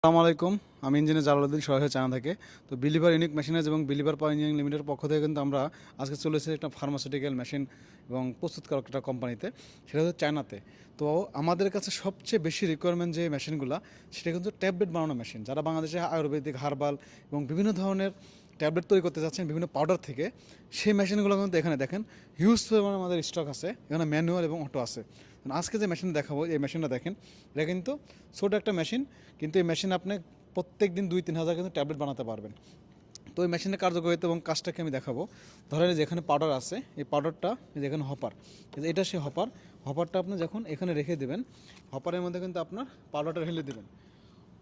আসসালামু আলাইকুম। আমি ইঞ্জিনিয়ার জালালউদ্দিন সরাসরি চায়না থেকে। তো বিলিভার ইউনিক মেশিনারিজ এবং বিলিভার পাওয়ার ইঞ্জিনিয়ারিং লিমিটেডের পক্ষ থেকে কিন্তু আমরা আজকে চলে এসেছি একটা ফার্মাসিউটিক্যাল মেশিন এবং প্রস্তুতকারক একটা কোম্পানিতে, সেটা হচ্ছে চায়নাতে। তো আমাদের কাছে সবচেয়ে বেশি রিকোয়ারমেন্ট যে মেশিনগুলো, সেটা কিন্তু ট্যাবলেট বানানো মেশিন। যারা বাংলাদেশে আয়ুর্বেদিক, হার্বাল এবং বিভিন্ন ধরনের ট্যাবলেট তৈরি করতে যাচ্ছেন বিভিন্ন পাউডার থেকে, সেই মেশিনগুলো কিন্তু এখানে দেখেন হিউজ পরিমাণে আমাদের স্টক আছে। এখানে ম্যানুয়াল এবং অটো আছে। আজকে যে মেশিন দেখাবো, এই মেশিনটা দেখেন, এটা কিন্তু ছোটো একটা মেশিন, কিন্তু এই মেশিন আপনি প্রত্যেক দিন 2-3 হাজার কিন্তু ট্যাবলেট বানাতে পারবেন। তো এই মেশিনের কার্যকারিতা এবং কাজটাকে আমি দেখাবো। ধরেন যেখানে পাউডার আছে, এই পাউডারটা যেখানে হপার, এটা সেই হপারটা আপনি যখন এখানে রেখে দেবেন, হপারের মধ্যে কিন্তু আপনার পাউডারটা ঢেলে দেবেন।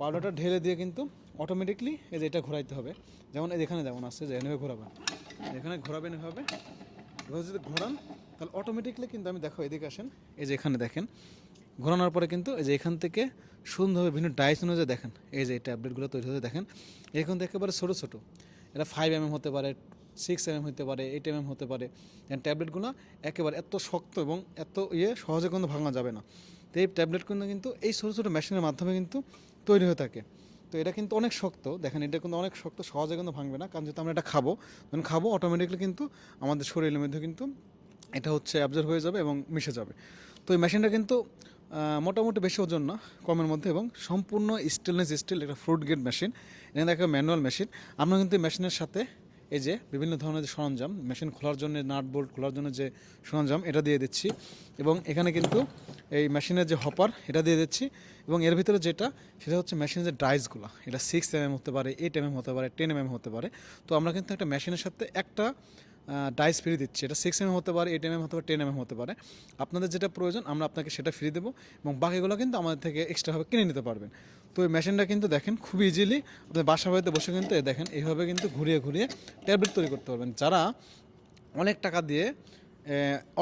পাউডারটা ঢেলে দিয়ে কিন্তু অটোমেটিকলি এই যে এটা ঘোরাইতে হবে। যেমন এই যেখানে যেমন আছে যে এভাবে ঘোরাবেন, এখানে ঘোরাবেন এভাবে যদি ঘোরান, তাহলে অটোমেটিকলি কিন্তু আমি দেখো এদিকে আসেন, এই যে এখানে দেখেন ঘোরানোর পরে কিন্তু এই যে এখান থেকে সুন্দরভাবে বিভিন্ন ডাইস অনুযায়ী দেখেন এই যে ট্যাবলেটগুলো তৈরি হতে দেখেন। এখন তো একেবারে ছোটো ছোটো, এটা 5 mm হতে পারে, 6 mm হতে পারে, 8 mm হতে পারে। ট্যাবলেটগুলো একেবারে এত শক্ত এবং এত সহজে কিন্তু ভাঙা যাবে না। তো এই ট্যাবলেটগুলো কিন্তু এই ছোটো ছোটো মেশিনের মাধ্যমে কিন্তু তৈরি হয়ে থাকে। তো এটা কিন্তু অনেক শক্ত, দেখেন এটা কিন্তু অনেক শক্ত, সহজে কিন্তু ভাঙবে না। কারণ যেহেতু আমরা এটা খাবো, যখন খাবো অটোমেটিকলি কিন্তু আমাদের শরীরের মধ্যে কিন্তু এটা হচ্ছে অ্যাবজর্ব হয়ে যাবে এবং মিশে যাবে। তো এই মেশিনটা কিন্তু মোটামুটি বেশি ওজন না, কমের মধ্যে, এবং সম্পূর্ণ স্টেনলেস স্টিল একটা ফ্রুট গ্রেড মেশিন। এখানে একটা ম্যানুয়াল মেশিন। আমরা কিন্তু এই মেশিনের সাথে এই যে বিভিন্ন ধরনের যে সরঞ্জাম, মেশিন খোলার জন্য নাট বোল্ট খোলার জন্য যে সরঞ্জাম, এটা দিয়ে দিচ্ছি। এবং এখানে কিন্তু এই মেশিনের যে হপার, এটা দিয়ে দিচ্ছি। এবং এর ভিতরে যেটা, সেটা হচ্ছে মেশিনের যে ডাইসগুলো, এটা 6 mm হতে পারে, 8 mm হতে পারে, 10 mm হতে পারে। তো আমরা কিন্তু একটা মেশিনের সাথে একটা ডাইস ফ্রি দিচ্ছি। এটা 6 mm হতে পারে, 8 mm হতে পারে, 10 mm হতে পারে। আপনাদের যেটা প্রয়োজন আমরা আপনাকে সেটা ফ্রি দেবো, এবং বাকিগুলো কিন্তু আমাদের থেকে এক্সট্রাভাবে কিনে নিতে পারবেন। তো এই মেশিনটা কিন্তু দেখেন খুবই ইজিলি আপনার বাসা বাড়িতে বসে কিন্তু দেখেন এইভাবে কিন্তু ঘুরিয়ে ঘুরিয়ে ট্যাবলেট তৈরি করতে পারবেন। যারা অনেক টাকা দিয়ে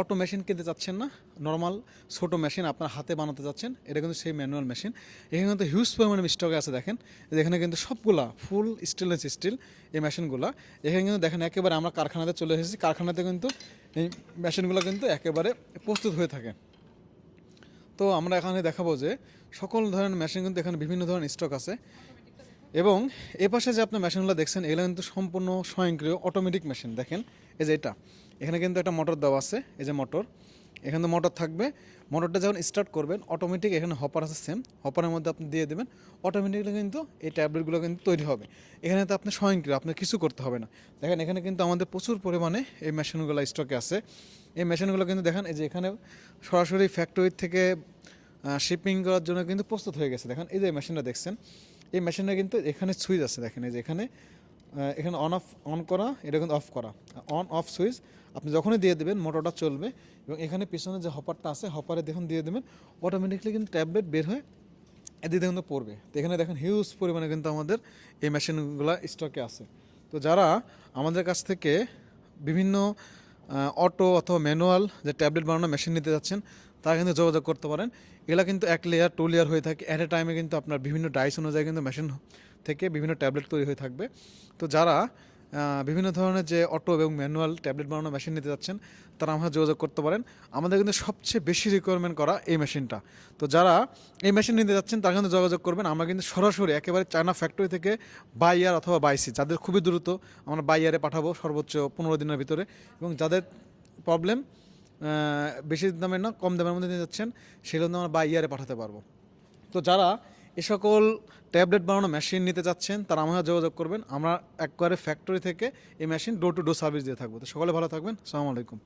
অটো মেশিন কিনতে চাচ্ছেন না, নর্মাল ছোটো মেশিন আপনার হাতে বানাতে চাচ্ছেন, এটা কিন্তু সেই ম্যানুয়াল মেশিন। এখানে কিন্তু হিউজ পরিমাণে স্টকে আছে। দেখেন এখানে কিন্তু সবগুলা ফুল স্টেনলেস স্টিল এই মেশিনগুলো। এখানে কিন্তু দেখেন একেবারে আমরা কারখানাতে চলে এসেছি, কারখানাতে কিন্তু এই মেশিনগুলো কিন্তু একেবারে প্রস্তুত হয়ে থাকে। তো আমরা এখানে দেখাবো যে সকল ধরনের মেশিন কিন্তু এখানে বিভিন্ন ধরনের স্টক আছে। এবং এ পাশে যে আপনার মেশিনগুলো দেখছেন, এগুলো কিন্তু সম্পূর্ণ স্বয়ংক্রিয় অটোমেটিক মেশিন। দেখেন এই যে এটা, এখানে কিন্তু একটা মোটর দেওয়া আছে, এই যে মোটর, এখানে মোটর থাকবে। মোটরটা যখন স্টার্ট করবেন অটোমেটিক এখানে হপার আছে সেম, হপারের মধ্যে আপনি দিয়ে দেবেন, অটোমেটিকলি কিন্তু এই ট্যাবলেটগুলো কিন্তু তৈরি হবে। এখানে তো আপনি স্বয়ংক্রিয়, আপনার কিছু করতে হবে না। দেখেন এখানে কিন্তু আমাদের প্রচুর পরিমাণে এই মেশিনগুলো স্টকে আছে। এই মেশিনগুলো কিন্তু দেখেন এই যে এখানে সরাসরি ফ্যাক্টরি থেকে শিপিং করার জন্য কিন্তু প্রস্তুত হয়ে গেছে। দেখেন এই যে মেশিনটা দেখছেন, এই মেশিনটা কিন্তু এখানে সুইচ আছে। দেখেন এই যে এখানে এখানে অন করা, এটা কিন্তু অফ করা, অন অফ সুইচ আপনি যখনই দিয়ে দেবেন মোটরটা চলবে। এবং এখানে পিছনে যে হপারটা আছে, হপারে দেখুন দিয়ে দেবেন, অটোমেটিকলি কিন্তু ট্যাবলেট বের হয়ে এদিকে কিন্তু পড়বে। তো এখানে দেখেন হিউজ পরিমাণে কিন্তু আমাদের এই মেশিনগুলো স্টকে আছে। তো যারা আমাদের কাছ থেকে বিভিন্ন অটো অথবা ম্যানুয়াল যে ট্যাবলেট বানানো মেশিন নিতে যাচ্ছেন, তারা কিন্তু যোগাযোগ করতে পারেন। এগুলো কিন্তু 1 লেয়ার 2 লেয়ার হয়ে থাকে। অ্যাট এ টাইমে কিন্তু আপনার বিভিন্ন ডাইস অনুযায়ী কিন্তু মেশিন থেকে বিভিন্ন ট্যাবলেট তৈরি হয়ে থাকবে। তো যারা বিভিন্ন ধরনের যে অটো এবং ম্যানুয়াল ট্যাবলেট বানানো মেশিন নিতে যাচ্ছেন, তারা আমরা যোগাযোগ করতে পারেন। আমাদের কিন্তু সবচেয়ে বেশি রিকোয়ারমেন্ট করা এই মেশিনটা। তো যারা এই মেশিন নিতে যাচ্ছেন তারা কিন্তু যোগাযোগ করবেন। আমরা কিন্তু সরাসরি একেবারে চায়না ফ্যাক্টরি থেকে বাই এয়ার অথবা বাই সি, যাদের খুবই দ্রুত আমরা বাই এয়ারে পাঠাবো সর্বোচ্চ 15 দিনের ভিতরে। এবং যাদের প্রবলেম বেশি দামের না, কম দামের মধ্যে নিতে যাচ্ছেন, সেগুলো আমরা বাই ইয়ারে পাঠাতে পারবো। তো যারা এ সকল ট্যাবলেট বানানো মেশিন নিতে চাচ্ছেন, তারা আমাদের যোগাযোগ করবেন। আমরা একবারে ফ্যাক্টরি থেকে এই machine door to door service দিয়ে থাকবো। তো সকলে ভালো থাকবেন। আসসালামু আলাইকুম।